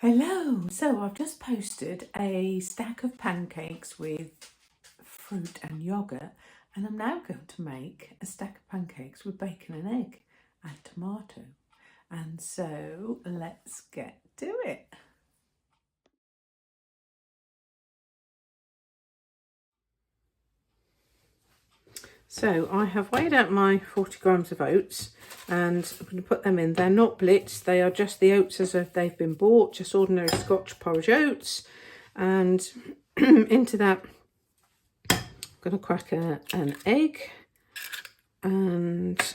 Hello! So I've just posted a stack of pancakes with fruit and yoghurt, and I'm now going to make a stack of pancakes with bacon and egg and tomato. And so let's get to it. So I have weighed out my 40 grams of oats and I'm going to put them in. They're not blitzed, they are just the oats as if they've been bought, just ordinary Scotch porridge oats. And into that I'm going to crack an egg, and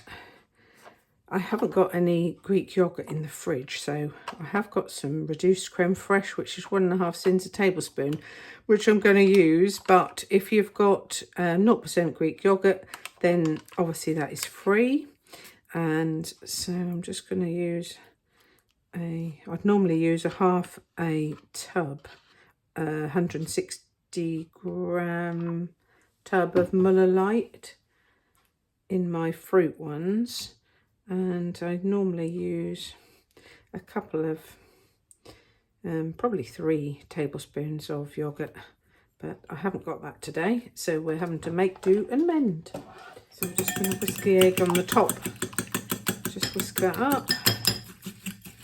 I haven't got any Greek yoghurt in the fridge, so I have got some reduced creme fraiche, which is 1.5 cents a tablespoon, which I'm going to use. But if you've got 0% Greek yoghurt, then obviously that is free. And so I'm just going to use I'd normally use half a tub, 160 gram tub of Muller Light in my fruit ones. And I normally use a couple of, probably 3 tablespoons of yoghurt, but I haven't got that today, so we're having to make do and mend. So I'm just going to whisk the egg on the top, just whisk that up,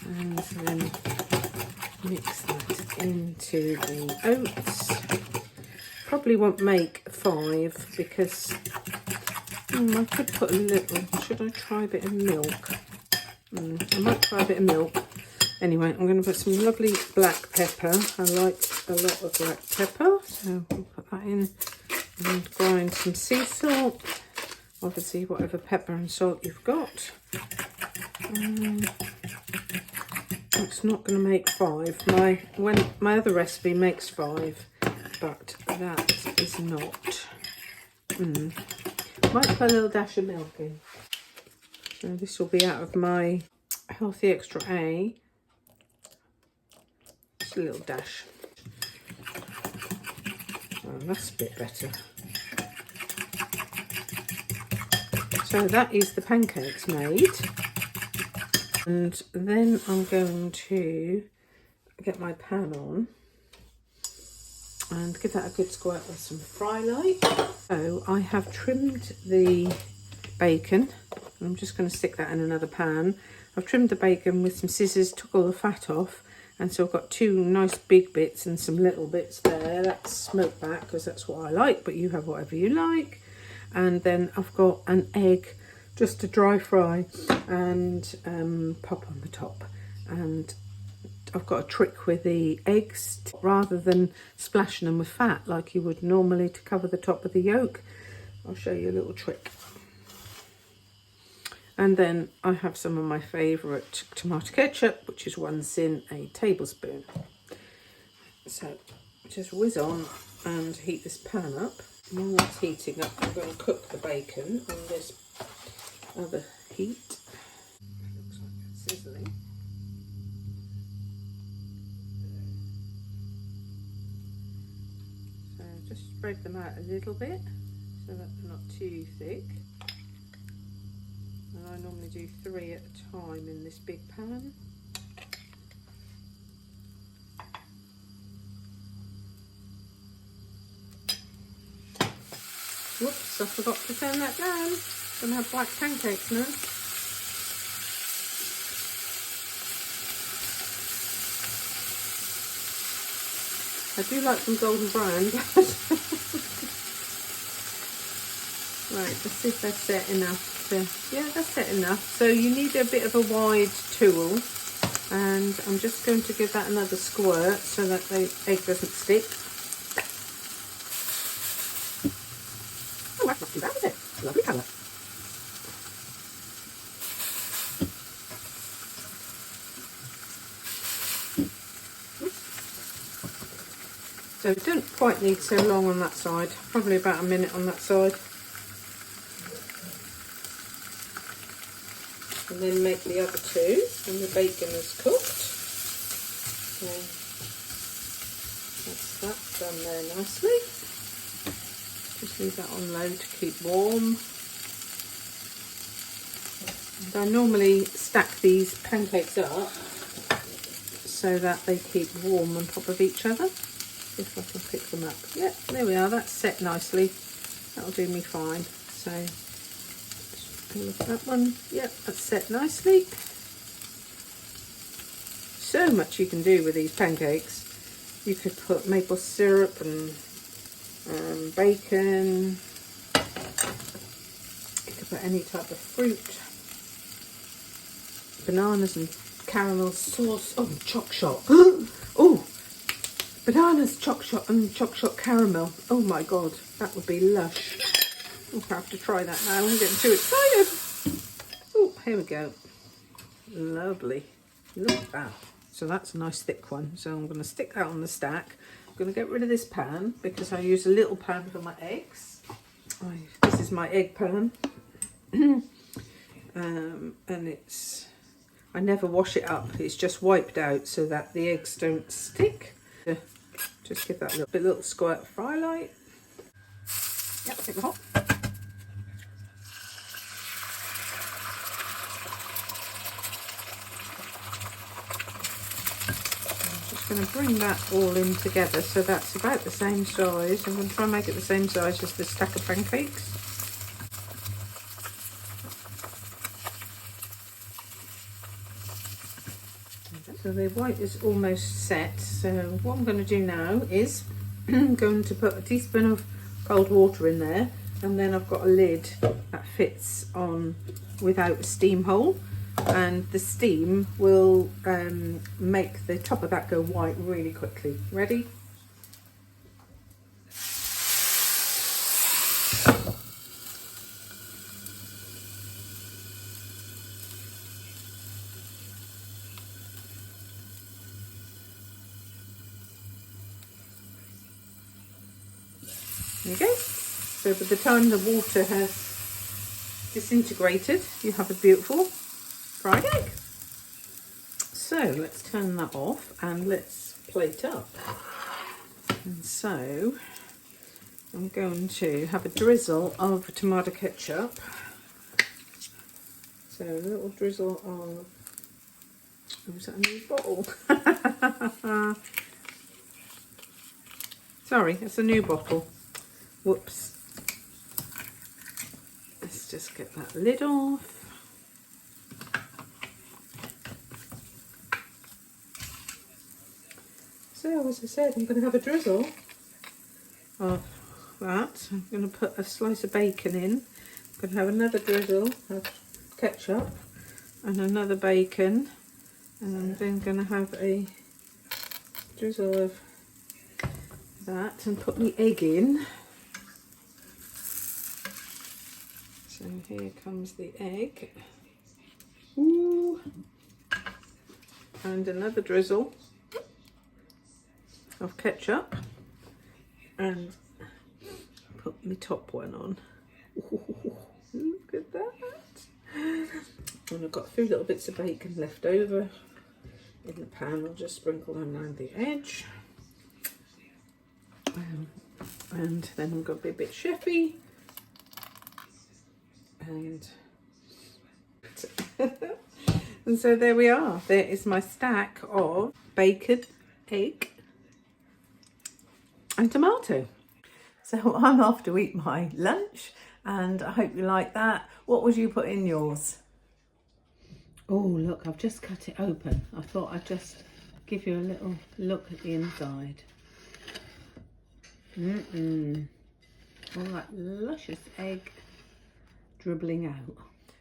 and then mix that into the oats. Probably won't make 5 because I could put a little, should I try a bit of milk? I might try a bit of milk. Anyway, I'm going to put some lovely black pepper. I like a lot of black pepper, so we'll put that in and grind some sea salt. Obviously, whatever pepper and salt you've got. It's not going to make 5. My other recipe makes 5, but that is not. Might put a little dash of milk in. So this will be out of my Healthy Extra A. Just a little dash. Oh, that's a bit better. So that is the pancakes made. And then I'm going to get my pan on and give that a good squirt with some fry light. So I have trimmed the bacon. I'm just going to stick that in another pan. I've trimmed the bacon with some scissors, took all the fat off, and so I've got 2 nice big bits and some little bits there. That's smoked back because that's what I like, but you have whatever you like. And then I've got an egg just to dry fry and pop on the top. And I've got a trick with the eggs. Rather than splashing them with fat like you would normally to cover the top of the yolk, I'll show you a little trick. And then I have some of my favourite tomato ketchup, which is 1 cent a tablespoon. So just whiz on and heat this pan up. While that's heating up, I'm going to cook the bacon on this other heat. Looks like it's sizzling. So just spread them out a little bit so that they're not too thick. And I normally do 3 at a time in this big pan. Whoops, I forgot to turn that down. Gonna have black pancakes now. I do like them golden brown. Right, let's see if they're set enough to, yeah, they're set enough. So you need a bit of a wide tool, and I'm just going to give that another squirt so that the egg doesn't stick. Oh, that's not too bad, is it? It's a lovely colour. So it don't quite need so long on that side, probably about a minute on that side. And then make the other 2 and the bacon is cooked. So that's that done there nicely. Just leave that on low to keep warm. And I normally stack these pancakes up so that they keep warm on top of each other. If I can pick them up. Yep, there we are. That's set nicely. That'll do me fine. So look at that one. Yep, that's set nicely. So much you can do with these pancakes. You could put maple syrup and bacon. You could put any type of fruit. Bananas and caramel sauce. Oh, choc shot. Oh, bananas, choc shot and choc shot caramel. Oh my god, that would be lush. I'll have to try that now. I'm getting too excited. Oh, here we go. Lovely. Look at that. So that's a nice thick one. So I'm going to stick that on the stack. I'm going to get rid of this pan because I use a little pan for my eggs. This is my egg pan. And I never wash it up. It's just wiped out so that the eggs don't stick. Just give that a little squirt of fry light. Yep, take the hot. Going to bring that all in together so that's about the same size. I'm going to try and make it the same size as the stack of pancakes. So the white is almost set. So what I'm going to do now is I'm going to put a teaspoon of cold water in there, and then I've got a lid that fits on without a steam hole. And the steam will make the top of that go white really quickly. Ready? There you go. So by the time the water has disintegrated, you have a beautiful fried egg. So let's turn that off and let's plate up. And so I'm going to have a drizzle of tomato ketchup. So a little drizzle of, oh, is that a new bottle? Sorry, it's a new bottle. Whoops. Let's just get that lid off. So as I said, I'm going to have a drizzle of that. I'm going to put a slice of bacon in. I'm going to have another drizzle of ketchup and another bacon. And I'm then going to have a drizzle of that and put the egg in. So here comes the egg. Ooh. And another drizzle of ketchup and put my top one on. Ooh, look at that. And I've got a few little bits of bacon left over in the pan. I'll just sprinkle them around the edge. And then I'm going to be a bit chefy. And and so there we are. There is my stack of bacon, egg and tomato. So I'm off to eat my lunch and I hope you like that. What would you put in yours? Oh look, I've just cut it open. I thought I'd just give you a little look at the inside. All that luscious egg dribbling out.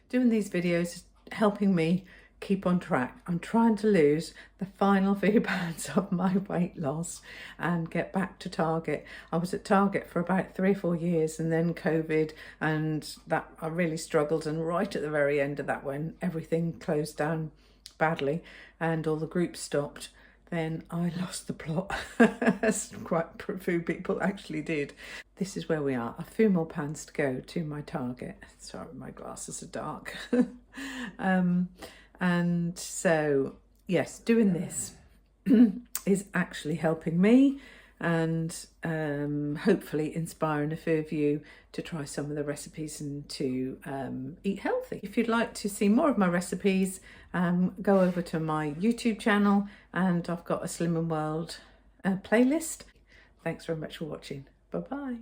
Doing these videos is helping me keep on track. I'm trying to lose the final few pounds of my weight loss and get back to Target. I was at Target for about 3 or 4 years and then COVID, and that I really struggled, and right at the very end of that, when everything closed down badly and all the groups stopped, then I lost the plot, as quite a few people actually did. This is where we are, a few more pounds to go to my target. Sorry, my glasses are dark. And so, yes, doing this is actually helping me and hopefully inspiring a few of you to try some of the recipes and to eat healthy. If you'd like to see more of my recipes, go over to my YouTube channel, and I've got a Slimming World playlist. Thanks very much for watching. Bye bye.